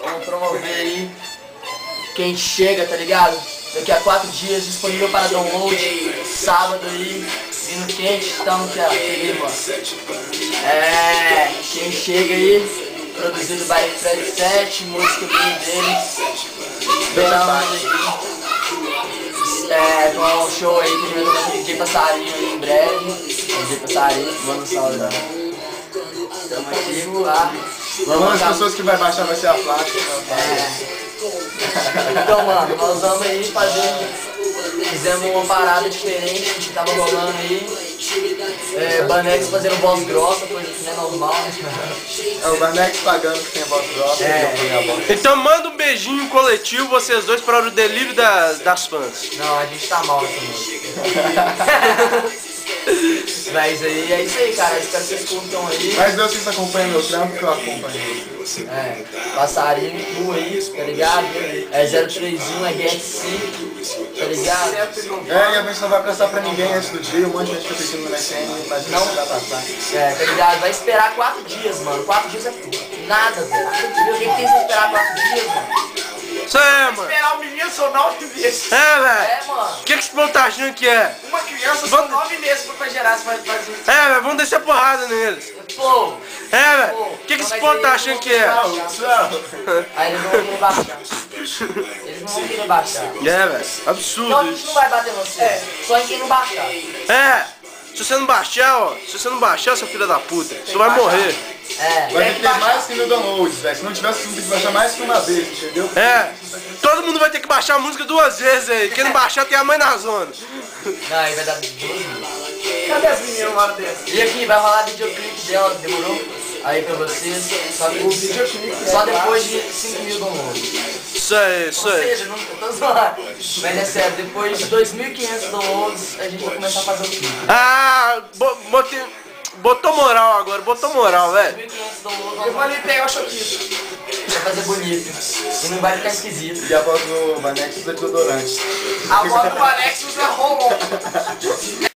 Vamos promover aí quem chega, tá ligado? Daqui a 4 dias, disponível para download. Sábado aí, vindo quente, estamos aqui, ó. Peguei, mano. Quem chega aí, produzido by Fred 7, música dele. Esperamos aqui. Com um show aí que a gente vai tocar com o DJ Passarinho aí em breve. DJ Passarinho, manda um salve lá. Tamo aqui, Vamos, as pessoas que vai baixar vai ser a placa. Então, mano, nós vamos aí fizemos uma parada diferente que tava rolando aí. Banex fazendo voz grossa, coisa que não é normal, né? O Banex pagando que tem voz grossa. Então manda um beijinho coletivo, vocês dois, para o delírio das fãs. Não, a gente tá mal nessa música. Mas aí é isso aí, cara. Espero que vocês curtam aí. Mas Deus, vocês acompanham meu trampo que eu acompanho. Passarinho, tu aí, tá ligado? 031, GX5, tá ligado? E a gente não vai prestar pra ninguém antes do dia. Um monte de gente tá pedindo no MSN, mas não vai passar. Tá ligado? Vai esperar 4 dias, mano. 4 dias é nada, velho. O que tem que esperar 4 dias, mano? Isso é, mano. Esperar um menino são 9 meses. Velho. Mano. O que esse povo tá achando que é? Uma criança são 9 meses pra gerar essa fazer. Velho, vamos descer porrada neles. Pô. Velho. O que esse povo tá achando que é? Aí eles não vão querer baixar. Eles não vão querer baixar. Velho. Absurdo Então a gente isso. não vai bater você. Só em quem não baixar. Se você não baixar, ó. Se você não baixar, seu filho da puta, você vai morrer. Vai ter que ter mais que 1000 downloads, velho. Se não tivesse, você tem que baixar mais que uma vez, entendeu? Todo mundo vai ter que baixar a música 2 vezes aí. Quem não baixar tem a mãe na zona. Não, aí vai dar 12 mil. Cadê as meninas uma hora dessa? E aqui, vai rolar videoclipe dela, demorou? Aí pra vocês. Só depois de 5.000 downloads. Isso aí, Ou seja, não tô zoando. Mas é sério, depois de 2.500 downloads, a gente vai começar a fazer o clipe. Botou moral agora, botou moral, velho. 2.500 downloads, Eu vou ali pegar o choquito. vai fazer bonito. E não vai ficar esquisito. E a voz do Banex usa desodorante. A voz do Alex usa Rolon.